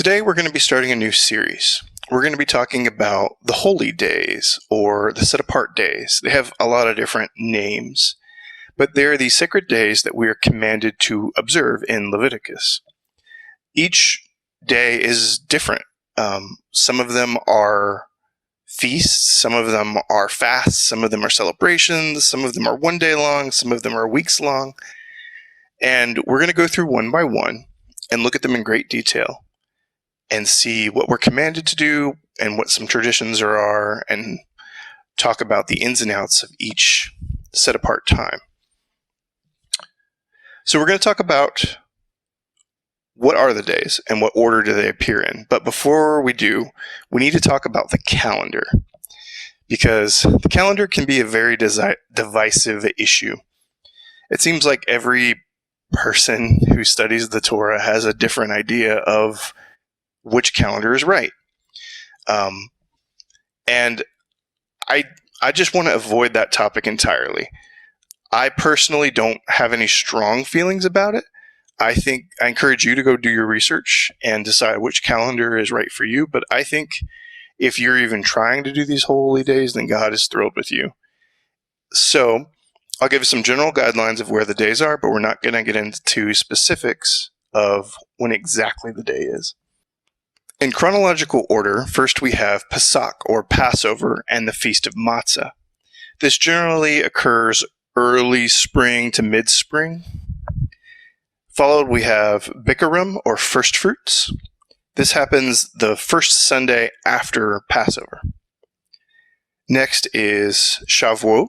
Today we're going to be starting a new series. We're going to be talking about the holy days or the set apart days. They have a lot of different names, but they're the sacred days that we are commanded to observe in Leviticus. Each day is different. Some of them are feasts, some of them are fasts, some of them are celebrations, some of them are one day long, some of them are weeks long. And we're going to go through one by one and look at them in great detail and see what we're commanded to do and what some traditions are, and talk about the ins and outs of each set apart time. So we're going to talk about what are the days and what order do they appear in. But before we do, we need to talk about the calendar, because the calendar can be a very divisive issue. It seems like every person who studies the Torah has a different idea of which calendar is right. And I just want to avoid that topic entirely. I personally don't have any strong feelings about it. I encourage you to go do your research and decide which calendar is right for you. But I think if you're even trying to do these holy days, then God is thrilled with you. So I'll give you some general guidelines of where the days are, but we're not going to get into specifics of when exactly the day is. In chronological order, first we have Pesach, or Passover, and the Feast of Matzah. This generally occurs early spring to mid-spring. Followed, we have Bikurim, or First Fruits. This happens the first Sunday after Passover. Next is Shavuot,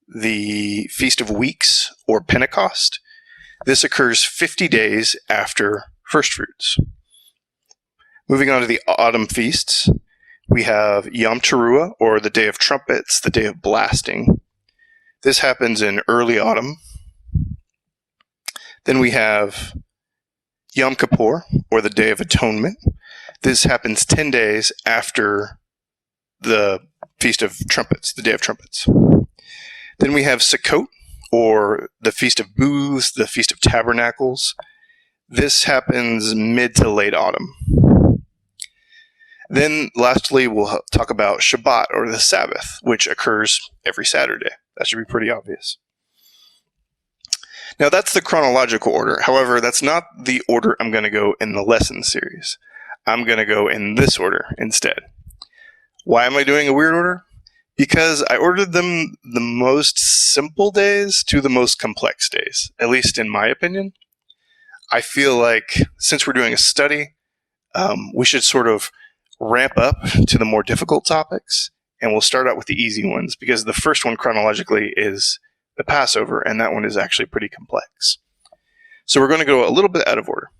the Feast of Weeks, or Pentecost. This occurs 50 days after First Fruits. Moving on to the autumn feasts, we have Yom Teruah, or the Day of Trumpets, the Day of Blasting. This happens in early autumn. Then we have Yom Kippur, or the Day of Atonement. This happens 10 days after the Feast of Trumpets, the Day of Trumpets. Then we have Sukkot, or the Feast of Booths, the Feast of Tabernacles. This happens mid to late autumn. Then lastly, we'll talk about Shabbat, or the Sabbath, which occurs every Saturday. That should be pretty obvious. Now that's the chronological order. However, that's not the order I'm going to go in the lesson series. I'm going to go in this order instead. Why am I doing a weird order? Because I ordered them the most simple days to the most complex days, at least in my opinion. I feel like since we're doing a study, we should sort of ramp up to the more difficult topics, and we'll start out with the easy ones, because the first one chronologically is the Passover, and that one is actually pretty complex. So we're going to go a little bit out of order.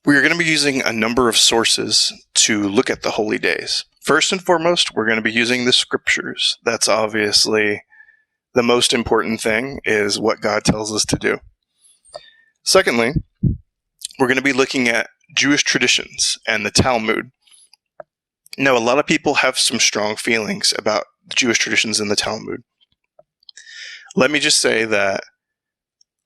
We are going to be using a number of sources to look at the holy days. First and foremost, we're going to be using the scriptures. That's obviously the most important thing, is what God tells us to do. Secondly, we're going to be looking at Jewish traditions and the Talmud. Now, a lot of people have some strong feelings about the Jewish traditions in the Talmud. Let me just say that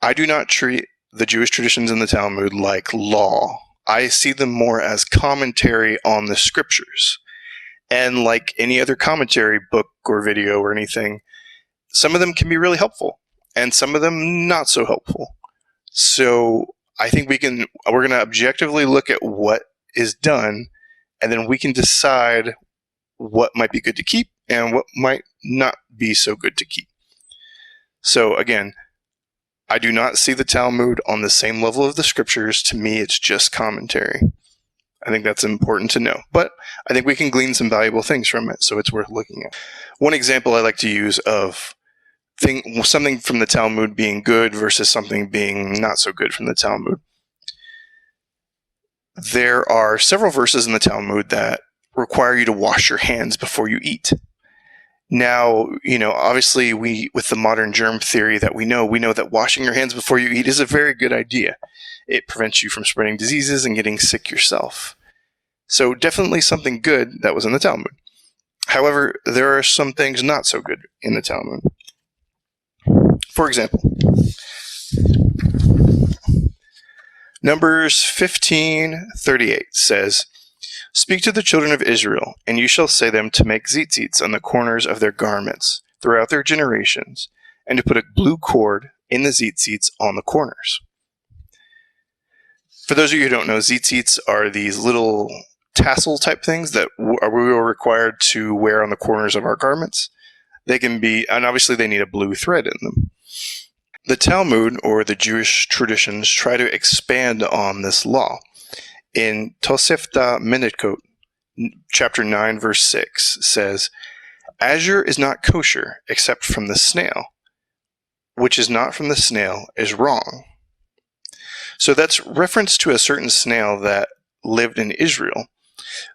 I do not treat the Jewish traditions in the Talmud like law. I see them more as commentary on the scriptures. And like any other commentary book or video or anything, some of them can be really helpful, and some of them not so helpful. So I think we're going to objectively look at what is done, and then we can decide what might be good to keep and what might not be so good to keep. So again, I do not see the Talmud on the same level of the scriptures. To me, it's just commentary. I think that's important to know. But I think we can glean some valuable things from it, so it's worth looking at. One example I like to use of something from the Talmud being good versus something being not so good from the Talmud. There are several verses in the Talmud that require you to wash your hands before you eat. Now, obviously with the modern germ theory that we know that washing your hands before you eat is a very good idea. It prevents you from spreading diseases and getting sick yourself. So definitely something good that was in the Talmud. However, there are some things not so good in the Talmud. For example, Numbers 15:38 says, Speak to the children of Israel, and you shall say them to make tzitzits on the corners of their garments throughout their generations, and to put a blue cord in the tzitzits on the corners. For those of you who don't know, tzitzits are these little tassel type things that we are required to wear on the corners of our garments. They can be, and obviously they need a blue thread in them. The Talmud, or the Jewish traditions, try to expand on this law. In Tosefta Menachot, chapter 9, verse 6, says, Azure is not kosher except from the snail. Which is not from the snail is wrong. So that's reference to a certain snail that lived in Israel.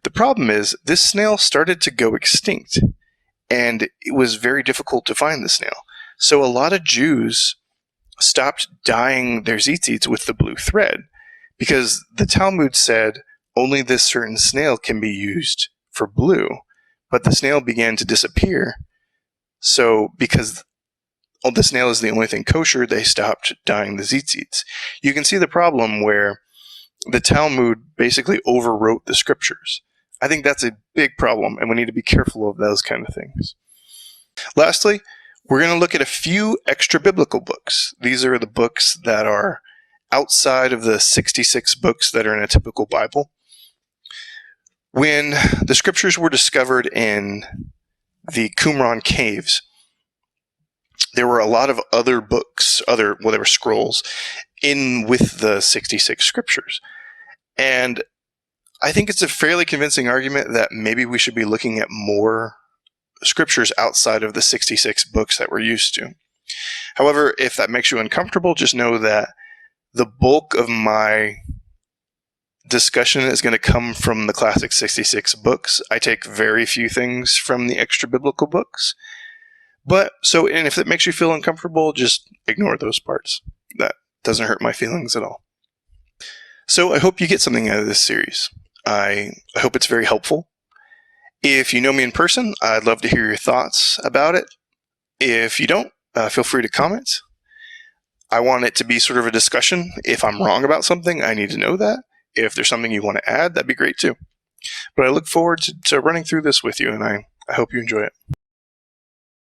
The problem is, this snail started to go extinct, and it was very difficult to find the snail. So a lot of Jews stopped dyeing their tzitzits with the blue thread, because the Talmud said only this certain snail can be used for blue, but the snail began to disappear. So because the snail is the only thing kosher, they stopped dyeing the tzitzits. You can see the problem where the Talmud basically overwrote the scriptures. I think that's a big problem, and we need to be careful of those kind of things. Lastly, we're going to look at a few extra biblical books. These are the books that are outside of the 66 books that are in a typical Bible. When the scriptures were discovered in the Qumran caves, there were a lot of other books, they were scrolls, in with the 66 scriptures. And I think it's a fairly convincing argument that maybe we should be looking at more scriptures outside of the 66 books that we're used to. However, if that makes you uncomfortable, just know that the bulk of my discussion is going to come from the classic 66 books. I take very few things from the extra biblical books. And if it makes you feel uncomfortable, just ignore those parts. That doesn't hurt my feelings at all. So I hope you get something out of this series. I hope it's very helpful. If you know me in person, I'd love to hear your thoughts about it. If you don't, feel free to comment. I want it to be sort of a discussion. If I'm wrong about something, I need to know that. If there's something you want to add, that'd be great too. But I look forward to running through this with you, and I hope you enjoy it.